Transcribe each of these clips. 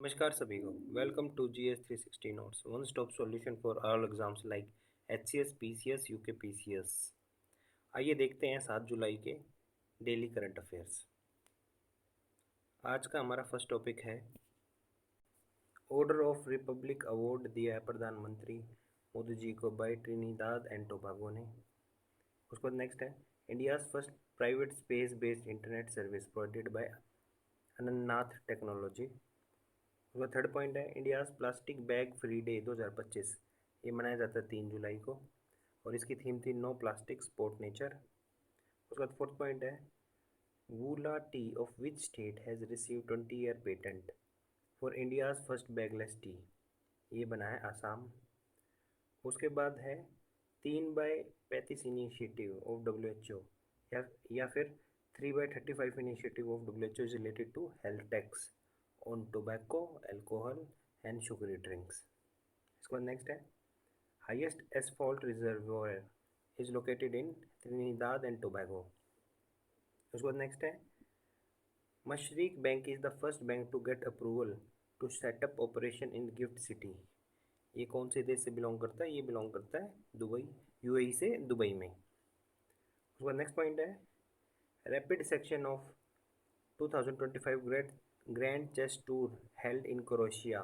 नमस्कार सभी को। Welcome to GS 360 notes, one stop solution for all exams like HCS, PCS, UK PCS। आइए देखते हैं 7 जुलाई के डेली करंट अफेयर्स। आज का हमारा फर्स्ट टॉपिक है ऑर्डर ऑफ रिपब्लिक अवार्ड दिया है प्रधानमंत्री मोदी जी को बाय ट्रिनिदाद एंड टोबागो ने। उसके बाद नेक्स्ट है India's first private space based internet service provided by Ananth technology. उसका थर्ड पॉइंट है India's plastic bag free day 2025। ये मनाया जाता है 3 जुलाई को और इसकी थीम थी नो प्लास्टिक स्पोर्ट नेचर। उसका फोर्थ पॉइंट है Woolah tea of which state has receive 20 year patent for India's first bagless tea. ये बना है आसाम। उसके बाद है 3/35 इनिशिएटिव ऑफ WHO या फिर 3/35 initiative of WHO is related to health tax on tobacco, alcohol and sugary drinks. इसके बाद नेक्स्ट है highest asphalt reservoir is located in Trinidad and Tobago. उसके बाद नेक्स्ट है Mashreq bank is the first bank to get approval to set up operation in GIFT City. ये कौन से देश से बिलोंग करता है? ये बिलोंग करता है दुबई, UAE से दुबई में। उसके बाद नेक्स्ट पॉइंट है rapid section of 2025 grand chess tour held in Croatia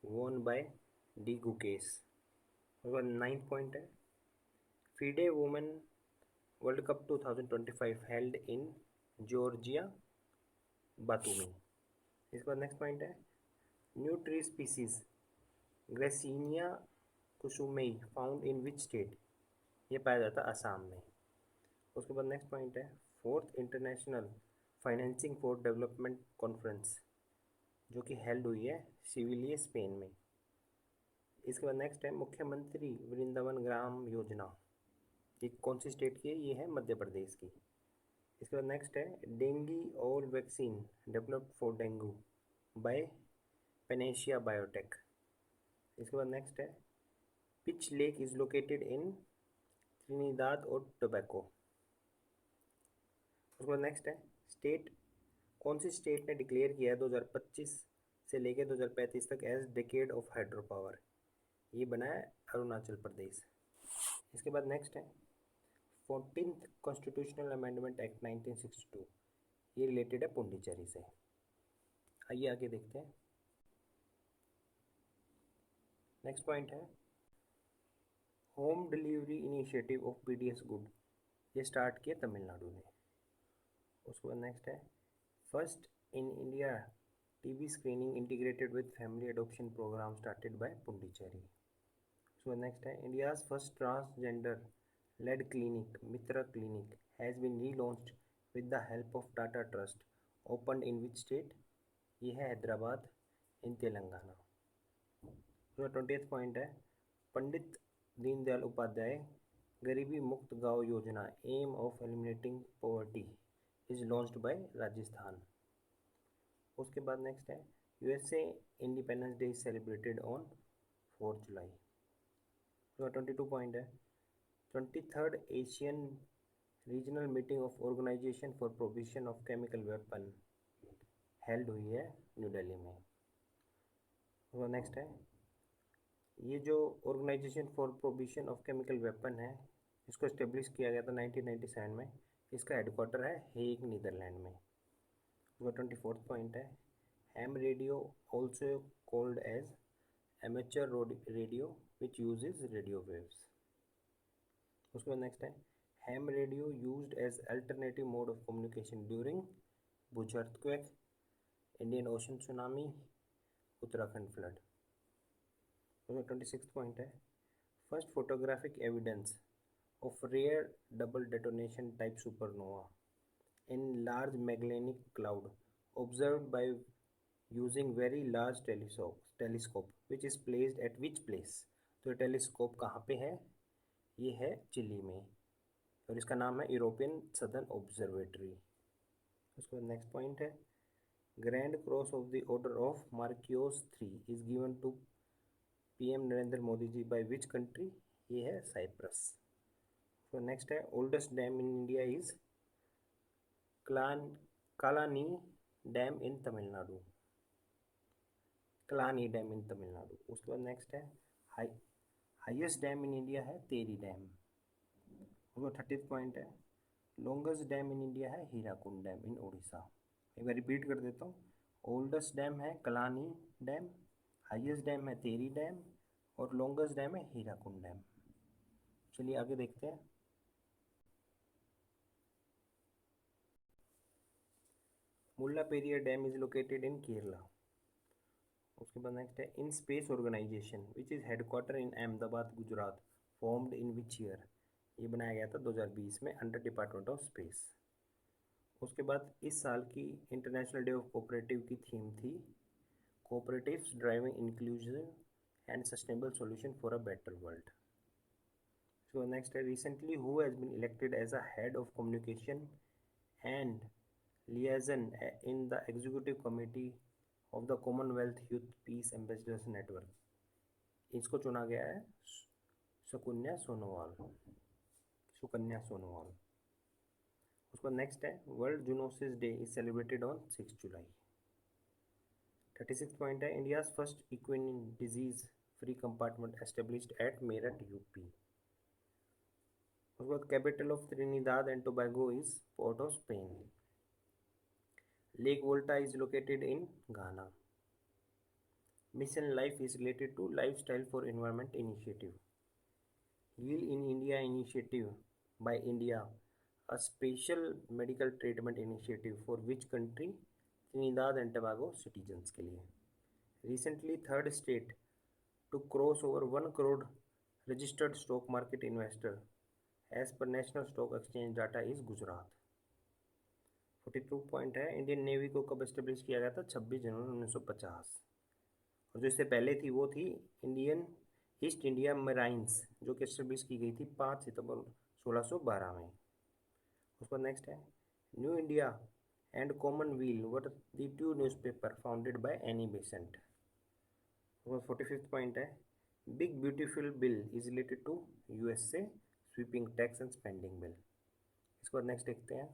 won by D Gukesh. उसके बाद नाइन्थ पॉइंट है FIDE women world cup 2025 held in Georgia Batumi. इसके बाद नेक्स्ट पॉइंट है new tree species Garcinia kusumae found in which state. ये पाया जाता है असम में। उसके बाद नेक्स्ट पॉइंट है fourth international financing for development conference जो कि हेल्ड हुई है सिविलिये स्पेन में। इसके बाद नेक्स्ट है मुख्यमंत्री वृंदावन ग्राम योजना। ये कौन सी स्टेट की है? ये है मध्य प्रदेश की। इसके बाद नेक्स्ट है DengiAll vaccine developed for dengue by Panacea Biotec. इसके बाद नेक्स्ट है pitch lake is located in Trinidad और टोबैको। उसके बाद नेक्स्ट है स्टेट कौन सी स्टेट ने डिक्लेयर किया है 2025 से लेकर 2035 तक as decade of hydro power. ये बना है अरुणाचल प्रदेश। इसके बाद नेक्स्ट है 14th कॉन्स्टिट्यूशनल अमेंडमेंट एक्ट 1962। ये रिलेटेड है पुडुचेरी से। आइए आगे देखते हैं। नेक्स्ट पॉइंट है home delivery initiative of PDS good. ये स्टार्ट किया तमिलनाडु ने। उसके बाद नेक्स्ट है first in India TB screening integrated with family adoption programme started by Puducherry. उसके बाद नेक्स्ट है India's first transgender led clinic Mitra clinic has been relaunched with the help of Tata trust open in which state. ये है हैदराबाद इन तेलंगाना। उसका 20th point है पंडित दीनदयाल उपाध्याय गरीबी मुक्त गांव योजना aim of eliminating poverty is launched by Rajasthan. उसके बाद नेक्स्ट है USA independence day celebrated on 4 July. उसका 22 पॉइंट है 23rd Asian regional meeting of organisation for provision of chemical weapon held हुई है न्यू दिल्ली में। उसका नेक्स्ट है ये जो organisation for provision of chemical weapon है इसको इस्टेब्लिश किया गया था 1997 में। इसका हेडक्वार्टर है हेग नीदरलैंड में। उसका 24th पॉइंट है ham radio also called as amateur radio which uses radio waves. उसके बाद नेक्स्ट है ham radio used as alternative mode of communication during Bhuj earthquake, Indian ocean tsunami, Uttarakhand flood. उसका 26th point है first photographic evidence of rare double detonation type supernova in large Magellanic Cloud observed by using very large telescope which is placed at which place। तो ये telescope कहाँ पे है? ये है chilli में और इसका नाम है यूरोपियन सदर्न ऑब्जर्वेटरी। उसके बाद नेक्स्ट पॉइंट है grand cross of the order of Makarios 3 is given to PM Narendra Modi ji by which country. ये है साइप्रस। तो नेक्स्ट है oldest dam in India is क्लान Kallanai dam in Tamil Nadu. Kallanai dam in Tamil Nadu. उसके बाद नेक्स्ट है high highest dam in India है Tehri dam. उसका 30th पॉइंट है लॉन्गेस्ट डैम इन इंडिया है हीराकुंड डैम इन उड़ीसा। एक बार रिपीट कर देता हूँ। ओल्डेस्ट डैम है कलानी डैम, हाईएस्ट डैम है तेरी डैम और लॉन्गेस्ट डैम है हीराकुंड डैम। चलिए आगे देखते हैं। Mullaperiyar dam is located in Kerala. उसके बाद नेक्स्ट है in space organisation which is headquarter in Ahmedabad Gujarat formed in which year. ये बनाया गया था 2020 में अंडर डिपार्टमेंट ऑफ स्पेस। उसके बाद इस साल की इंटरनेशनल डे ऑफ कोऑपरेटिव की थीम थी cooperatives driving inclusion and sustainable solution for a better world. So next है recently who has been elected as a head of communication and liaison in the executive committee of the Commonwealth Youth Peace Ambassadors Network। इसको चुना गया है सुकन्या सोनोवाल। सुकन्या सोनोवाल। उसको next है world zoonosis day is celebrated on 6 July. 36 point है India's first equine disease free compartment established at Meerut UP. उसके बाद capital of Trinidad and Tobago is Port of Spain. Lake Volta is located in Ghana. Mission Life is related to Lifestyle for Environment Initiative. Heal in India initiative by India, a special medical treatment initiative for which country? Trinidad and Tobago citizens के लिए। Recently third state to cross over 1 crore registered stock market investor as per National Stock Exchange data is Gujarat। 42 point है Indian navy को कब establish किया गया था 26 जनवरी 1950। और जो इससे पहले थी वो थी इंडियन ईस्ट इंडिया मराइन्स जो कि एस्टेब्लिश की गई थी 5 सितंबर 1612 में। उसके बाद नेक्स्ट है New India and Commonwealth were the two newspaper founded by Annie Besant. 45th point है big beautiful bill is related to USA sweeping tax and spending bill. इसके बाद नेक्स्ट देखते हैं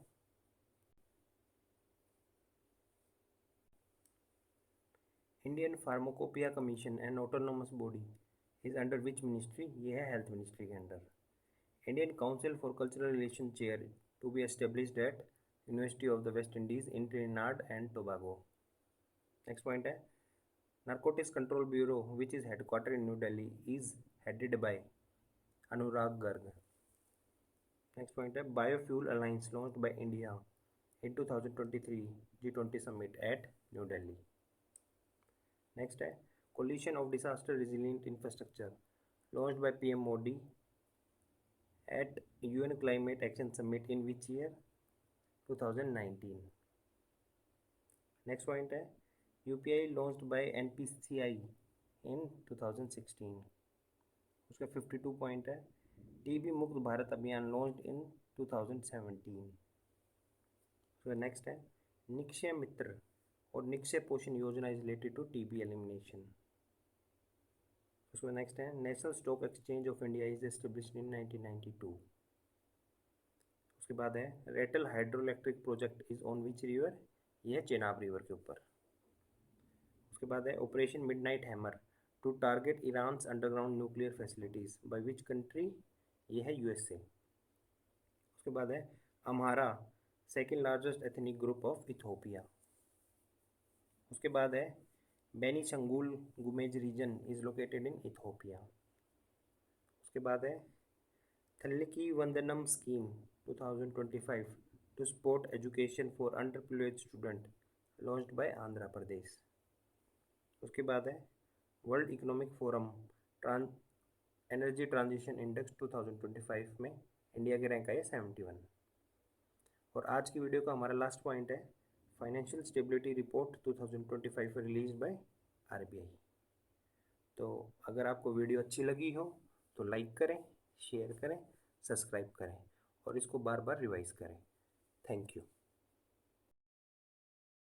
Indian pharmacopoeia commission and autonomous body is under which ministry. ये है health ministry के under. Indian council for cultural relation chair to be established at university of the West Indies in Trinidad and Tobago. Next point है narcotics control bureau which is headquarter in New Delhi is headed by Anurag Garg. Next point है biofuel alliance launched by India in 2023 G20 summit at New Delhi। Next है coalition of disaster resilient infrastructure launched by PM Modi at UN climate action summit in which year 2019। Next point है UPI launched by NPCI in 2016। उसका 52 point है TB मुक्त भारत अभियान launched in 2017। उसका next है निक्षय मित्र और Nikshay Poshan Yojana is related to TB elimination. उसके next है National Stock Exchange of India is established in 1992। उसके बाद है Ratle hydro electric project is on which river. ये है चेनाब रिवर के ऊपर। उसके बाद है operation midnight hammer to target Iran's underground nuclear facilities by which country. ये है यूएसए। उसके बाद है Amhara second largest ethnic group of Ethiopia. उसके बाद है Beni शंगुल Gumuz region is located in Ethiopia. उसके बाद है Thalliki Vandanam scheme 2025 to support education for underprivileged student launched by Andhra Pradesh. उसके बाद है World Economic Forum Energy Transition Index 2025 में इंडिया के रैंक आए 71। और आज की वीडियो का हमारा लास्ट पॉइंट है financial stability report 2025 release by RBI. तो अगर आपको वीडियो अच्छी लगी हो तो लाइक करें, शेयर करें, सब्सक्राइब करें और इसको बार बार रिवाइज करें। Thank you.